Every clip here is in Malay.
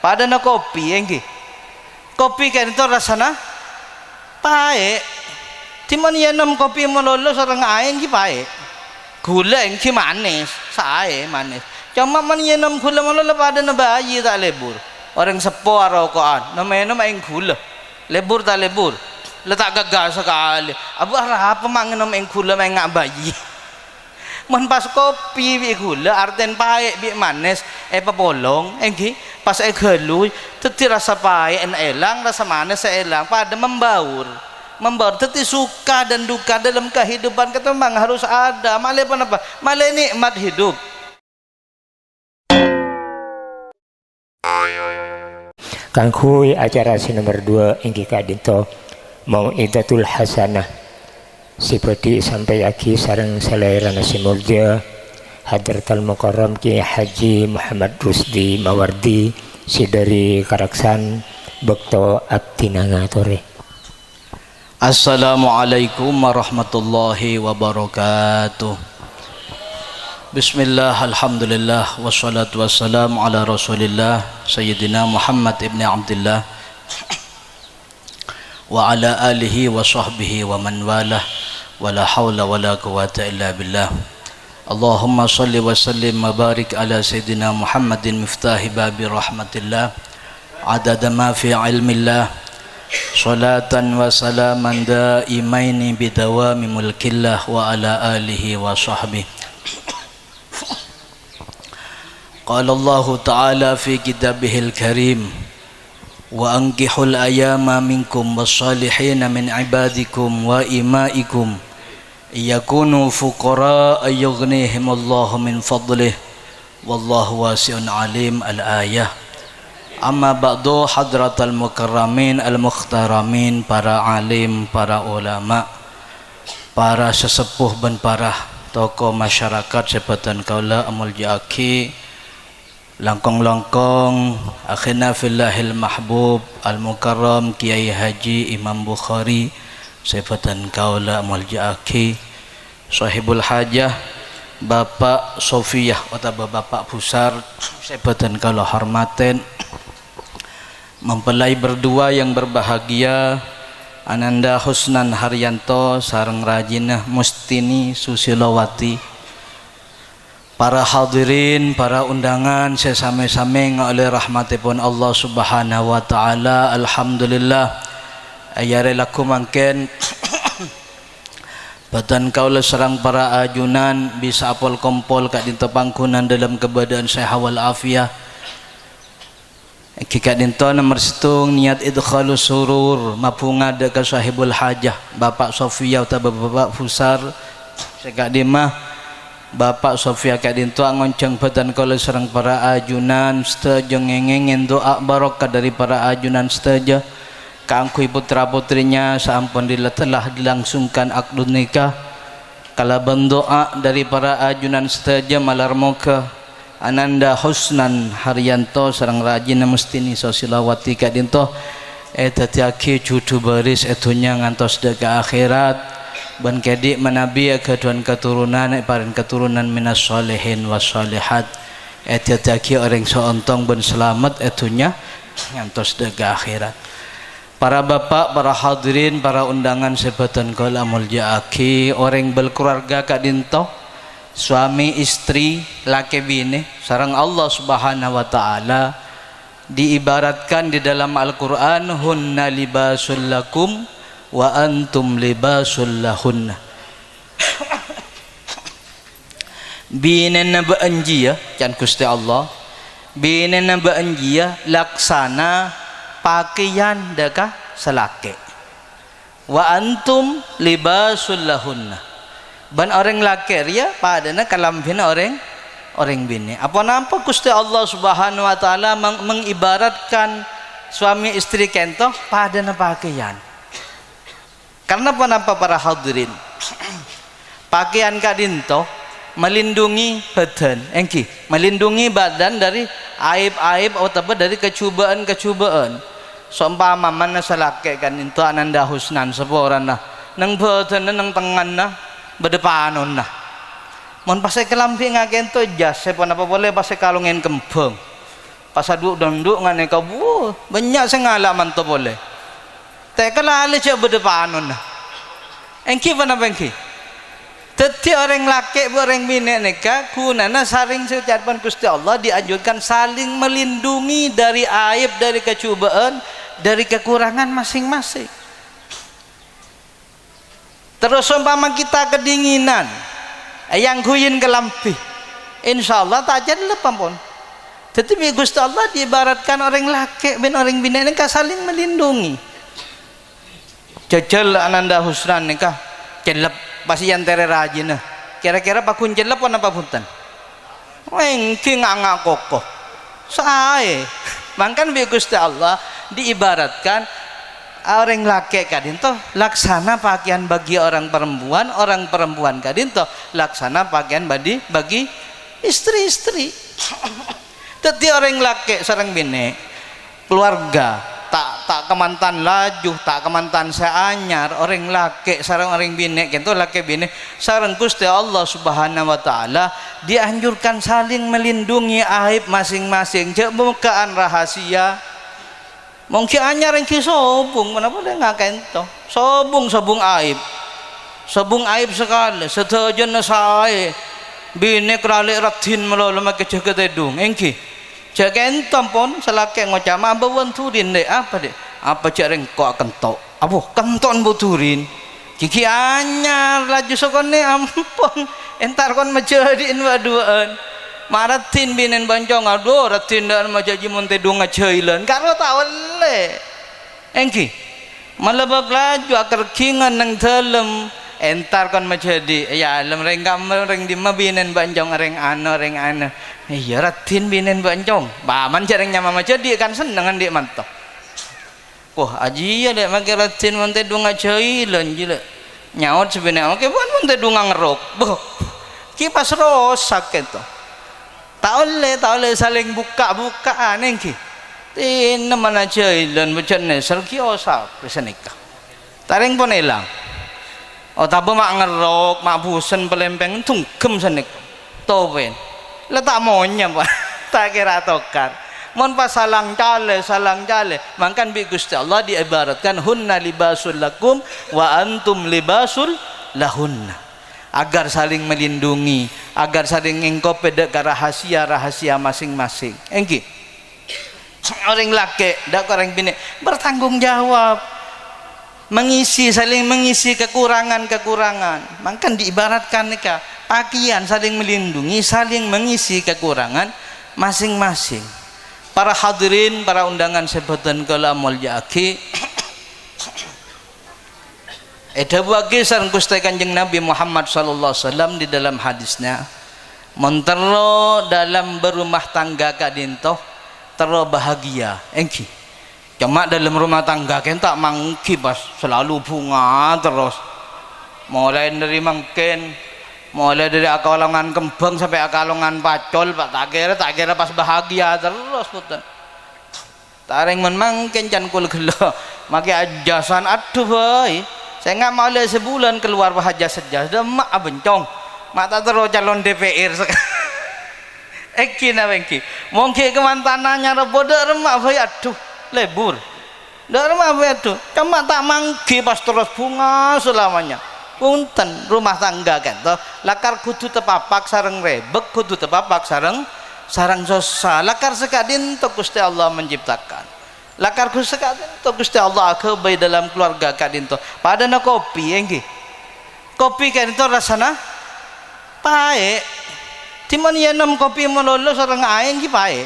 pada na kopi engki kopi kan itu rasana pahit timan yanam kopi melolo sarang aing ki pahit gula engki manis sae manis cuma man yanam gula melolo pada na bayi tak lebur orang sepo rokokan namanya aing gula lebur tak lebur letak gagal sekali abu arah apa mangan aing gula main ngak bayi man pas kopi bi gula arten pahit bi manis papolong engki pas gelu teti rasa pahit elang rasa manis elang pada membaur teti suka dan duka dalam kehidupan kita memang harus ada malai apa malai nikmat hidup. Kang Huy acara si nomor 2 ingki kadinto Mau'idatul Hasanah seperti sampai aki sareng selera nasi mulja Hadratul Mukarram Ki Haji Muhammad Rusdi Mawardi si dari Karaksan Bekto Abtinangatore. Assalamualaikum warahmatullahi wabarakatuh. Bismillah, alhamdulillah, wassalatu wassalamu ala rasulillah Sayyidina Muhammad ibn Abdullah wa ala alihi wa sahbihi wa man walah wa la hawla wa la quwata illa billah. Allahumma salli wa sallim wa barik ala Sayyidina Muhammadin miftahi babi rahmatillah adada ma fi ilmillah salatan wa salaman daimaini bidawami mulkillah wa ala alihi wa sahbihi. Qala Allah Ta'ala fi kitabihil karim wa ankihul ayama minkum wassalihin min ibadikum wa imaikum yakunu fuqara yughnihimullahu min fadlih wallahu wasi'un alim. Al-ayah. Amma ba'du hadratal mukarramin al-mukhtaramin, para alim, para ulama, para sesepuh dan para tokoh masyarakat sebatan kaula amul jaki langkong-langkong akhina fillahil mahbub al-mukarram Kiai Haji Imam Bukhari sebatan kaula mulja'aki sahibul hajah Bapak Sofiyah atau Bapak Pusar sebatan kaula hormaten mempelai berdua yang berbahagia Ananda Husnan Haryanto sareng Rajinah Mustini Susilowati, para hadirin, para undangan sesame-same oleh rahmatipun Allah Subhanahu wa taala. Alhamdulillah ayare laku mangken batan kaula serang para ajunan bisa apol kompol kak dinto pangkunan dalam keadaan sehat wal afiah. Kika dinto nomor situng niat idkhalus surur mapungad ka sahibul hajah Bapak Sofia atau Bapak Fusar sekak dimah Bapak Sofia kadinto ngonceng badan kalau serang para ajunan setuju ngengengin doa barokah dari para ajunan setuju keangkui putra putrinya sampun telah dilangsungkan akdun nikah kalaban doa dari para ajunan setuju malar moga Ananda Husnan Haryanto serang Rajina Mustini Sosilawati kadinto tatiaki cucu baris etunya ngantos deka akhirat ban kedi manabi keduan keturunan paring keturunan minas solehin was solehat etiataki orang seontong ben selamat etunya ngantos dega akhirat. Para bapak, para hadirin, para undangan sebatan kaula mulja'aki orang berkeluarga kadinto suami istri laki bini sareng Allah Subhanahu wa taala diibaratkan di dalam Al-Qur'an hunna libasul lakum wa antum libasul lahunna. Binena baanjia can Gusti Allah binena baanjia laksana pakaian daka selake wa antum libasul lahunna ban orang laki ria padana kalambina orang bini apa nampak Gusti Allah Subhanahu wa taala mengibaratkan suami istri kento padana pakaian. Karena apa para hadirin pakaian kadinto melindungi badan engki melindungi badan dari aib-aib atau dari kecubaan-kecubaan seumpama mana salake kan itu Ananda Husnan seporana nang badan nang tangan na bedepanon na mon pasai kelampi ngaken to jas sepon apa boleh pasai kalungen kembang pas aduk donduk ngane kau bu banyak sengalaman tu boleh tak kelale cak berdepanon nah engki mana engki teti orang laki orang bini nikah kunana saling seucapan Gusti Allah dianjurkan saling melindungi dari aib dari kecubaan dari kekurangan masing-masing. Terus umpama kita kedinginan yang kuyin kelampi insyaallah tak jadi lepampun. Tetapi Gusti Allah diibaratkan orang laki dan orang bini nikah saling melindungi. Jajal ananda husnan nikah celep pasti yang tere rajin. Kira-kira pakun celep apa punten? Engki nganga kokoh. Sae. Mangkan bi Gusti Allah diibaratkan orang laki kadinto laksana pakaian bagi orang perempuan kadinto laksana pakaian bagi istri-istri. Teti orang laki sareng bini keluarga tak kemantan laju tak kemantan seanyar orang laki sareng orang bini gitu laki bini sareng Gusti Allah Subhanahu wa taala dianjurkan saling melindungi aib masing-masing cek bukaan rahasia mungkin anyar yang sobung mana boleh ngakain to sobung aib sekali setuju nasai bini keralik ratin melolo make cek ketedung engki cek pun selake ngocama bawan turin deh apa cek rengko kentok apa kenton buturin kiki anyar laju sokone ampun entar kon majadiin waduan maratin binen bancong aduh ratin dan majaji monte dunga cailan karo tawale engki malabak laju akar kingan nang dalem entar kon majadi ya alam renggam reng di mabinen bancong reng ano iya ratin binen bancong baman jarang nyama majadi kan senengan dia mantap wah aji ya dek make ratin monte dunga cailan jile nyaut sebenarnya oke bukan monte dunga ngerok boh kipas rosak itu tak oleh saling buka-bukaan engki tin mana cailan becene serki osak pesenika taring pun hilang oh tapi mak ngerok mak busen pelempeng tunggem senik towen letak maunya pak tak kira tokar mon pas salang cale mangkan bi Gusti Allah diibaratkan hunna libasul lakum wa antum libasul lahunna agar saling melindungi agar saling engkau pedek rahasia masing-masing engki orang laki dak orang bini bertanggung jawab saling mengisi kekurangan mangkan diibaratkan nikah pakaian saling melindungi saling mengisi kekurangan masing-masing. Para hadirin para undangan sebatan kalamul jaki edabuake sareng Gusti Kanjeng Nabi Muhammad sallallahu alaihi wasallam di dalam hadisnya mentero dalam berumah tangga kadintoh tero bahagia engki cuma dalam rumah tangga kan tak mangki pas selalu bunga terus mulai dari mungkin mulai dari akalongan kembang sampai akalongan pacol pak tak kira pas bahagia terus puten taring mangkin can kul gelo make ajasan aduh boy saya nggak mau sebulan keluar bahagia saja sudah mak bencong mak tak terus calon DPR Eki na bengki, mungkin kemantanannya reboda remak boy aduh lebur dah rumah itu cuma tak mangki pas terus bunga selamanya punten rumah tangga kan toh lakar kudu tepapak sareng rebek kudu tepapak sareng sosa lakar sekadin to Gusti Allah menciptakan lakar kudu sekadin to Gusti Allah kebai dalam keluarga kadin to padana kopi engki kopi kan itu rasana pae timun yenem kopi melolo sareng ae engki pae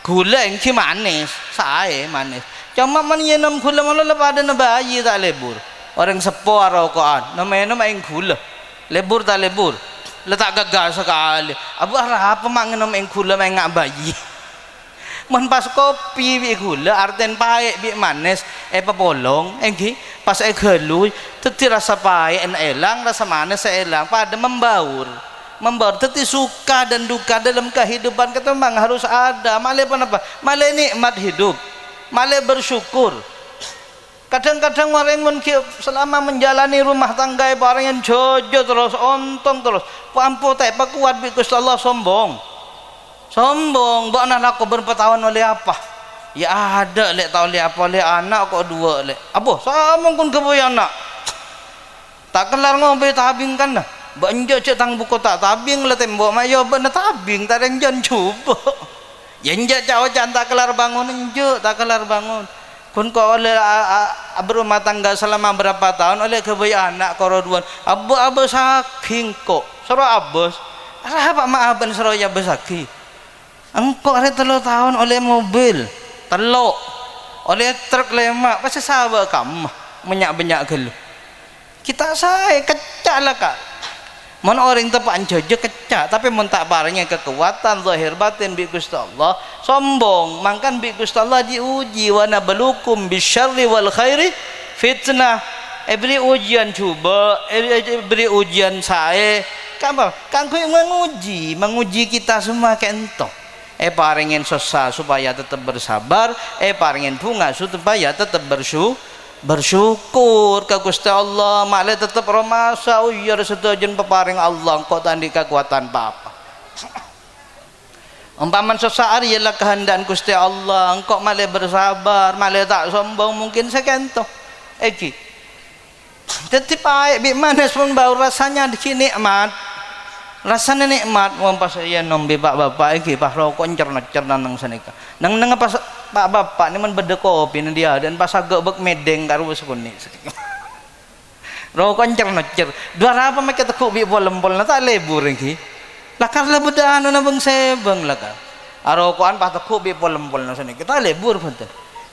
gula engki manis sae manis cuma man yenem gula melolo padana bayi tak lebur orang sepo rokokan namanya main gula lebur tak lebur letak gagal sekali abu arah apa mangen main gula main ngak bayi man pas kopi bi gula arten pae bi manis polong engki pas gelu teti rasa pae elang rasa manis elang pada membaur teti suka dan duka dalam kehidupan kita memang harus ada malah apa malah nikmat hidup malah bersyukur. Kadang-kadang orang mungkin selama menjalani rumah tangga orang yang jojo terus ontong terus pampu tak kuat bi Gusti Allah sombong sombong buat nak laku berpatahun oleh apa ya ada lek tahu lek apa lek anak kok dua lek apa sama kun keboy anak tak kelar ngombe tabing kan dah banjir cek tang buku tak tabing lah tembok mayo bener tabing tak renjan cuba yang jauh jangan tak kelar bangun enjuk tak kelar bangun kun kau oleh berumah tangga selama berapa tahun oleh keboy anak koroduan abu saking kok soro abos apa maaban soro ya besaki engkau ada 3 tahun oleh mobil telok oleh truk lemak pasti sahabat kamu banyak gelu kita saya kecak lah kak mana orang tepat jojo kecak tapi mun tak barangnya kekuatan zahir batin bi Gusti Allah sombong mangkan bi Gusti Allah diuji wa nabluukum bisyarri wal khairi fitnah beri ujian cuba beri ujian saya kan kau menguji kita semua kento paringin susah supaya tetap bersabar paringin bunga supaya tetap bersyukur ke Gusti Allah malah tetap romasa uyar setujuan peparing Allah kau tandi kekuatan apa umpaman susah ialah kehendak Gusti Allah engkau malah bersabar malah tak sombong mungkin sekento tetap baik bi manis pun bau rasanya di sini nikmat rasanya nikmat pas saya nombe bapak iki pas rokok cerna nang sanika nang pas pak bapak ni man beda kopi ni dia dan pas agak bek medeng karo wis kuni rokok cerna dua apa make tekuk bi polempol na tak lebur iki lakar la beda anu na bang sebang lakar arokokan pas tekuk bi polempol na sanika tak lebur punten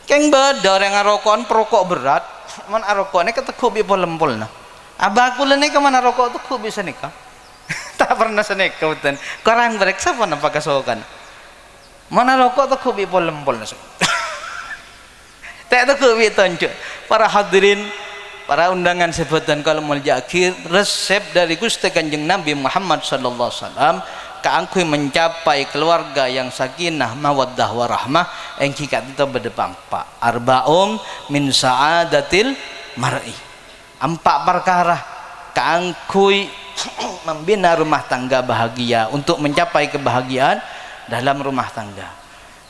keng beda orang arokokan perokok berat man arokokne ketekuk bi polempol na abaku lene ka man arokok tekuk bi sanika tak pernah senek kautan korang bereksa pun apa kasokan mana rokok tu kubi polempol nasi tak tu kubi tonjuk para hadirin para undangan sebutan kalau mulia akhir resep dari Gusti Kanjeng Nabi Muhammad sallallahu alaihi wasallam kaangkui mencapai keluarga yang sakinah mawaddah warahmah yang kikat itu berdepang pak arbaum min sa'adatil mar'i 4 perkara kaangkui membina rumah tangga bahagia untuk mencapai kebahagiaan dalam rumah tangga.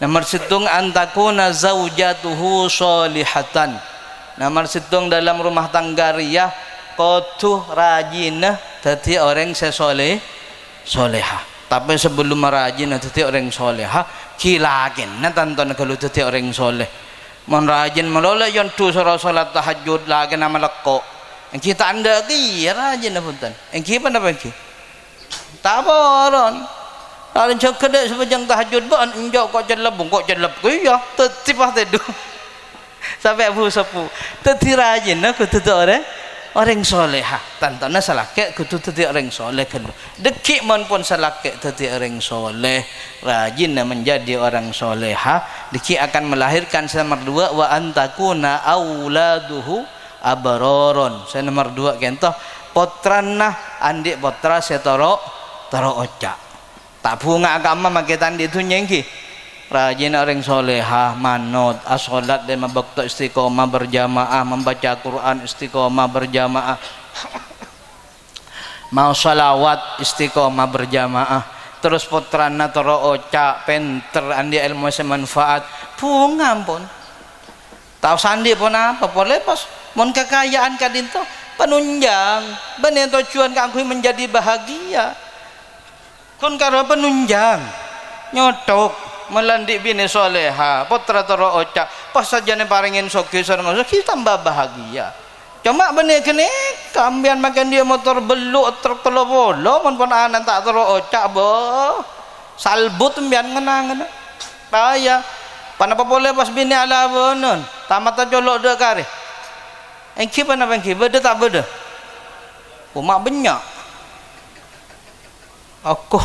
Nomor 1 antakuna zaujatuhu solihatan. Nomor 1 dalam rumah tangga riyah kotuh rajinah dadi orang sesoleh soleha. Tapi sebelum rajin dadi orang soleha kilakin tonton kalau dadi orang soleh. Mon rajin melola yon tu salat tahajud lagi nama lekok. Kita anda kira aja napuntan. Engki apa nak engki? Tabaran. Kalau cak kedai sebajang tahajud ban enjak kok jelebung kok jeleb ya tetipah tedu. Sampai Abu Sapu. Tetira aja nak kudu orang solehah. Tantana salake kudu teti orang soleh kan. Dekik mon pun salake teti orang soleh. Rajin menjadi orang solehah. Dekik akan melahirkan nomor 2 wa antakuna auladuhu abaroron. Saya nomor 2 kentoh potranah andik potra setoro oca tak bunga agama maketan itu nyengki rajin orang solehah manut asolat dan membakta istiqomah berjamaah membaca Quran istiqomah berjamaah mau salawat istiqomah berjamaah terus potrana toro oca penter andi ilmu semanfaat bunga pun tahu sandi pun apa boleh pas mon kekayaan kadinto penunjang bener tujuan kangkui menjadi bahagia kun karo penunjang nyotok melandik bini soleha potra toro oca pas saja ne paringin soki sareng kita tambah bahagia cuma bener kene kambian makan dia motor beluk truk telo bolo mon pon anan tak toro oca boh salbut mbian ngenang bahaya panapa boleh pas bini ala bonon tamat colok de kare engki apa nak engki beda tak beda umak banyak aku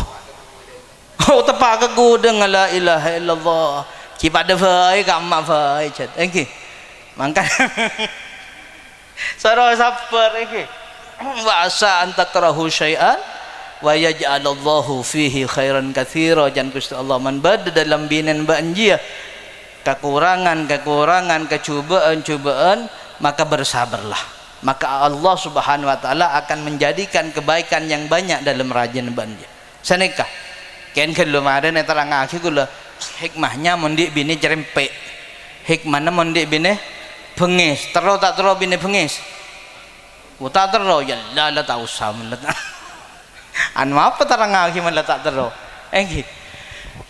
tepak ke gudeng la ilaha illallah ki pada fai kat mak fai chat engki mangkan sarah sabar engki wa asa antakrahu syai'an wa yaj'alallahu fihi khairan katsira jan Gusti Allah man bad dalam binan banjia kekurangan cubaan maka bersabarlah maka Allah subhanahu wa ta'ala akan menjadikan kebaikan yang banyak dalam rajin banjir senikah Ken kalau ada nih terang aku gula hikmahnya mondi bini cerempek, hikmahnya mondi bini bengis, terus tak terus bini bengis, tak terus ya lah tak usah menlet, anu apa terang aku menlet tak terus, gitu.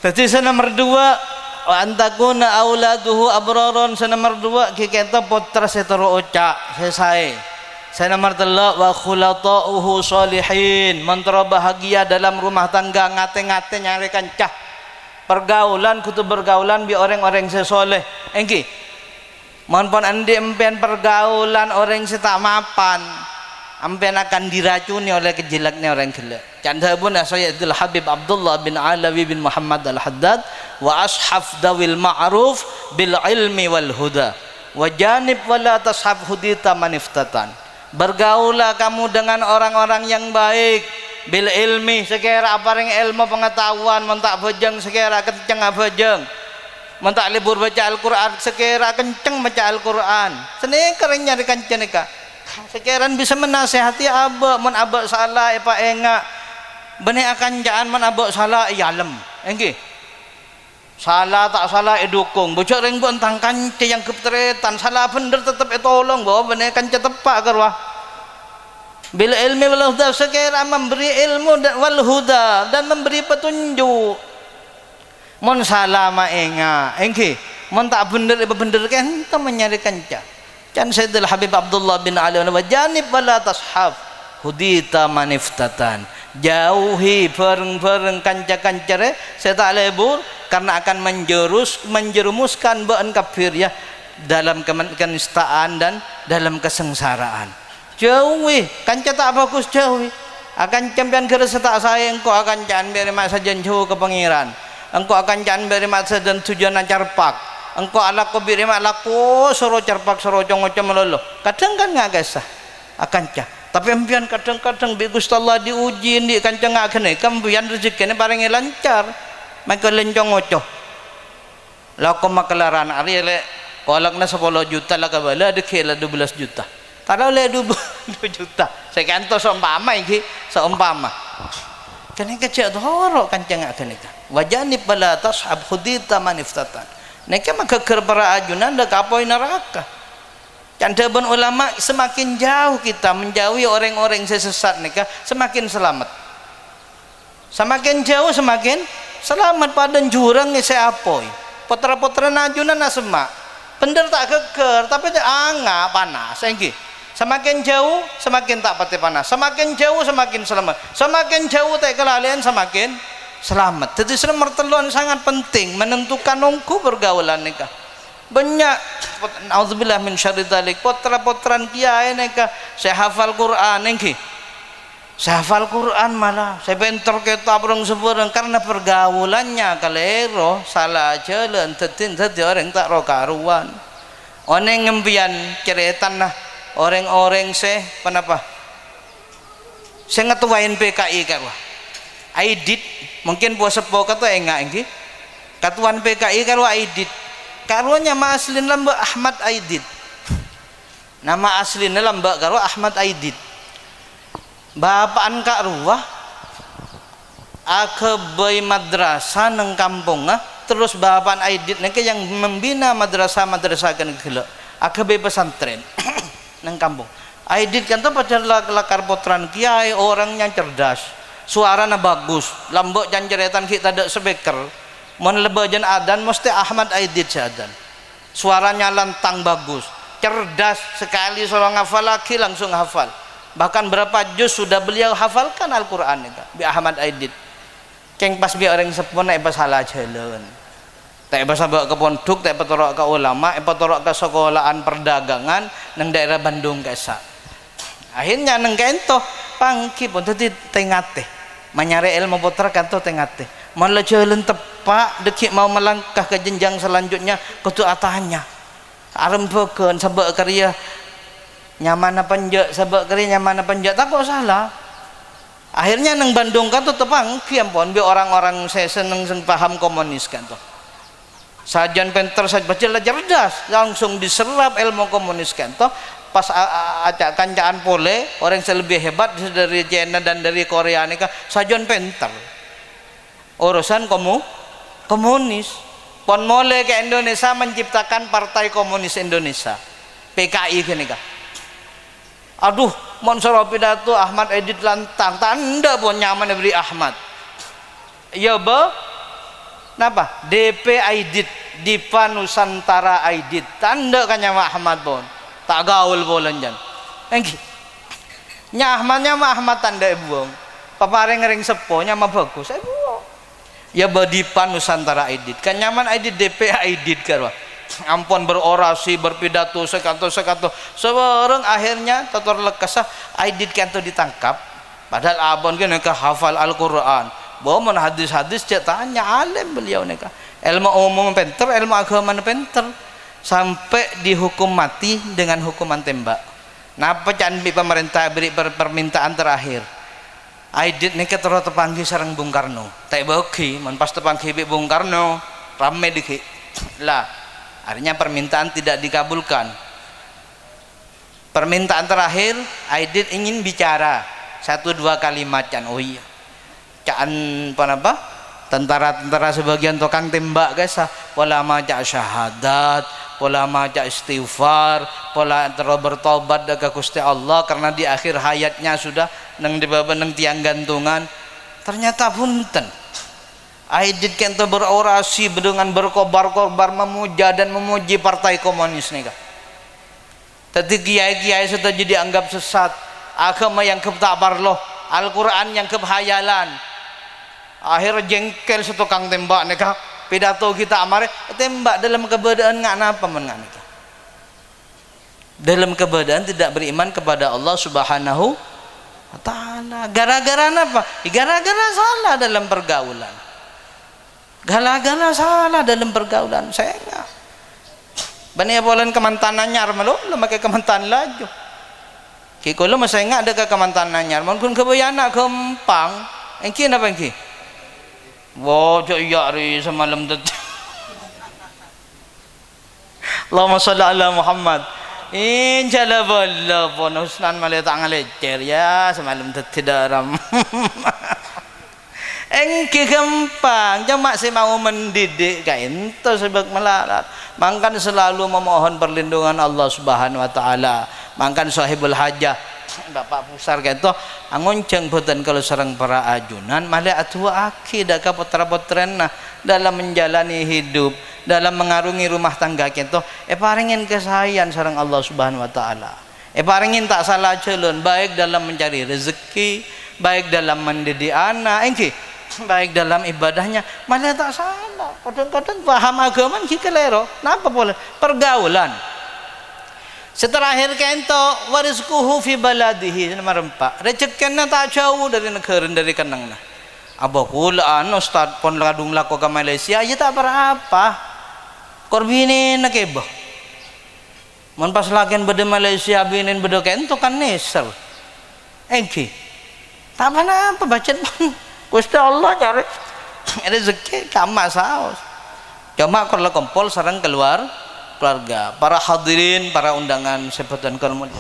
Jadi nomor 2 wa antakuna auladuhu abraron, nomor 2 kita putra setero ocak selesai. Nomor 3 wa khulatauhu sholihin, mentera bahagia dalam rumah tangga, ngate-ngate nyari kancah pergaulan kudu bergaulan bi orang-orang sesoleh engki mohon pon andi empian pergaulan orang tak mapan empian akan diracuni oleh kejeleknya orang gelek. Canda pun Sayyidul Habib Abdullah bin Alawi bin Muhammad Al-Haddad wa ashaf dawil ma'ruf bil ilmi wal huda wa janib wala tashab hudita maniftatan. Bergaulah kamu dengan orang-orang yang baik bil ilmi, sekira apa yang ilmu pengetahuan, mentak bejeng sekira kenceng bejeng, mentak libur baca Al-Quran sekira kenceng baca Al-Quran, seni kering nyari kenceng nika sekira bisa menasihati abak, mun abak salah apa enggak benih akan jaan, mun abak salah ialem engki salah tak salah edukung bocor ring pun tentang kance yang kepetretan salah bener tetap tolong bahwa bener kance tepak kerwah bila ilmi wal huda, sekira memberi ilmu wal huda dan memberi petunjuk. Mon salah ma enga engki mon tak bener iba bener kan ente menyari kanca can Sayyidul Habib Abdullah bin Ali wa janib wala tashaf hudita maniftatan, jauhi bareng-bareng kanca-kancare saya tak lebur karena akan menjerumuskan ba'an kafir ya dalam kenistaan dan dalam kesengsaraan. Jauhi kanca tak bagus, jauhi akan campian kira setak saya engkau akan jangan beri masa jauh ke pengiran, engkau akan jangan beri masa dan tujuan carpak, engkau ala ko beri malaku soro carpak soro congoco melolo kadang kan nggak gesah akan cah tapi empian kadang-kadang bi Gusti Allah diuji di kancang nggak kene kampian rezeki ini barang lancar maka lencong ocoh lako makelaran ari le kolakna 10 juta lah kabala ada kela 12 juta taruh le 2 juta saya kanto seumpama iki seumpama kene kecek dorok kancang nggak kene wajani bala tashab khudita maniftatan neka maka kerbara ajunan dak kapoi neraka. Canda pun ulama semakin jauh kita menjauhi orang-orang sesat neka semakin selamat, semakin jauh semakin selamat pada jurang ni saya apoi potra-potra najunan asma bener tak keker tapi angga panas engki semakin jauh semakin tak pati panas, semakin jauh semakin selamat, semakin jauh tak kelalaian semakin selamat. Jadi nomor 3 sangat penting menentukan nongku pergaulan neka banyak auzubillah min syarri dzalik potra-potran kiai neka saya hafal Quran engki saya hafal Quran malah saya bentor kitab orang seberang karena pergaulannya kalero salah jalan tadi orang tak ro karuan oneng ngembian ceretan nah orang-orang kenapa saya ngetuain PKI karwa Aidit mungkin puasa poka tuh enggak engki katuan PKI karwa Aidit karuannya nama asli lamba Ahmad Aidit, nama asli lamba karuan Ahmad Aidit bapaan kak ruah akebay madrasah neng kampung terus bapaan Aidit nengke yang membina madrasah kan gila akebay pesantren neng kampung Aidit kan tuh pacar lakar potran kiai orangnya cerdas suaranya bagus lambok janjeretan kita ada speaker mon lebajan adan mesti Ahmad Aidit adan suaranya lantang bagus cerdas sekali seorang hafal lagi langsung hafal bahkan berapa juz sudah beliau hafalkan Al-Quran itu bi Ahmad Aidit keng pas bi orang sepon naik salah jalan tak bahasa bawa ke pondok tak petorok ke ulama petorok ke sekolahan perdagangan neng daerah Bandung kesa akhirnya neng kento pangki pun tadi tengate menyari ilmu putra kanto tengate malah jalan tepak dekik mau melangkah ke jenjang selanjutnya kutu atanya arem peken sabak karya nyaman apa njak sabak karya nyaman apa njak tak kok salah akhirnya neng Bandung kan tuh tepang kiampun bi orang-orang saya seneng paham komunis kan tuh sajian penter saja baca cerdas langsung diserap ilmu komunis kan tuh pas acak kancaan pole orang yang lebih hebat dari China dan dari Korea nih kan sajian penter urusan komunis. Pon mulai ke Indonesia menciptakan Partai Komunis Indonesia, PKI gini kah. Aduh, monsoro pidato Ahmad Aidit lantang, tanda pun nyaman diberi Ahmad. Ya napa? DP Aidit, Dipa Nusantara Aidit, tanda kan nyawa Ahmad pun. Tak gaul bolan jan. Engki. Nya Ahmad tanda buang. Papareng ngering sepo nya mah bagus. Buang. Ya Dipa Nusantara Aidit. Kan nyaman Aidit DP Aidit karwa. Ampun berorasi, berpidato sekato. Sebarang akhirnya tator lekasah Aidit kanto ditangkap. Padahal abon kan ke hafal Al-Qur'an. Bawa mana hadis-hadis ceritanya alim beliau neka. Ilmu umum pinter, ilmu agama pinter. Sampai dihukum mati dengan hukuman tembak. Napa canbi pemerintah beri permintaan terakhir. Aidit neka terus terpanggil sareng Bung Karno. Tak bagi, man pas terpanggil Bung Karno rame dikit. Lah, artinya permintaan tidak dikabulkan. Permintaan terakhir, Aidit ingin bicara 1-2 kalimat can. Oh iya. Can apa? Tentara-tentara sebagian tukang tembak guys, pola maca syahadat, pola maca istighfar, pola terus bertobat ke Gusti Allah karena di akhir hayatnya sudah nang dibaba nang tiang gantungan. Ternyata punten. Aidit kento berorasi dengan berkobar-kobar memuja dan memuji Partai Komunis nih kak. Tadi kiai-kiai sudah jadi anggap sesat, agama yang kebtabar loh, Al-Quran yang kehayalan. Akhirnya jengkel setukang tembak nih kak. Pidato kita amare tembak dalam keberadaan nggak napa men nggak nih kak. Dalam keberadaan tidak beriman kepada Allah Subhanahu wa Ta'ala. Gara-gara apa? Gara-gara salah dalam pergaulan. Gara-gara salah dalam pergaulan. Saya enggak. Bani bolan kemantan anyar malu, lo pakai kemantan laju. Kiko lo masih enggak ada ke kemantan anyar. Mungkin kebayana kempang. Engki apa engki? Wow, iya ri semalam tadi. Allahumma sholli ala Muhammad. Insyaallah boleh pun husnan malah tak ngalecer ya semalam tidak ram. Engki gampang, cuma saya mau mendidik kain itu sebab melarat. Mangkan selalu memohon perlindungan Allah Subhanahu wa Ta'ala. Mangkan sahibul hajah Bapak Pusar gitu angonceng boten kalau sareng para ajunan malah atua akidah ka putra-putrena dalam menjalani hidup, dalam mengarungi rumah tangga gitu paringin kesayan sareng Allah Subhanahu wa Ta'ala. Paringin tak salah celon baik dalam mencari rezeki, baik dalam mendidik anak, baik dalam ibadahnya malah tak salah. Kadang-kadang paham agama kita lero. Napa boleh pergaulan. Setelah akhir kento warizquhu fi baladihi nama rempak. Rezekinya tak jauh dari negara dari kenangna. Abakulaan ustad pon ladung lako ke Malaysia ya tak berapa. Korbini nakeba. Mun pas lakin bede Malaysia binin bede kento kan neser. Tak apa bacet pun. Gusti Allah cari rezeki kama saos. Cuma kalau kumpul sareng keluarga, para hadirin, para undangan sebutan kalmal.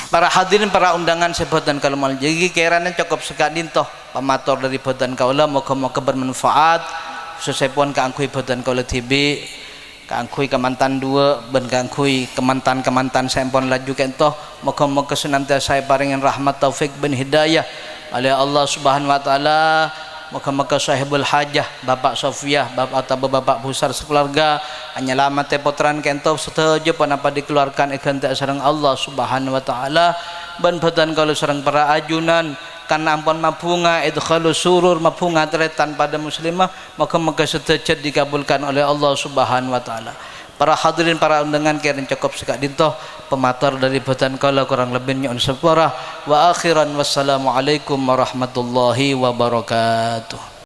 Para hadirin, para undangan sebutan kalmal. Jadi kiranya cukup sekadin toh pamator dari bodan kaula moga-moga bermanfaat. Sesepon kaangkui bodan kaula TV, kaangkui kemantan dua, ben kaangkui kemantan sempon laju kentoh. Moga-moga senantiasa paringin rahmat taufik ben hidayah oleh Allah Subhanahu wa Ta'ala. Moga-moga sahibul hajah Bapak Sofia, Bapak atau Bapak Pusar sekeluarga anyalamat potran kento setuju panapa dikeluarkan ikan tak sareng Allah Subhanahu wa Ta'ala. Ban badan kalau sareng para ajunan karena ampun mabunga idkhalus surur mabunga tretan pada muslimah moga-moga setuju dikabulkan oleh Allah Subhanahu wa Ta'ala. Para hadirin, para undangan kalian cukup sekak dintoh pematar dari badan kala kurang lebih nyon separa wa akhiran wassalamualaikum warahmatullahi wabarakatuh.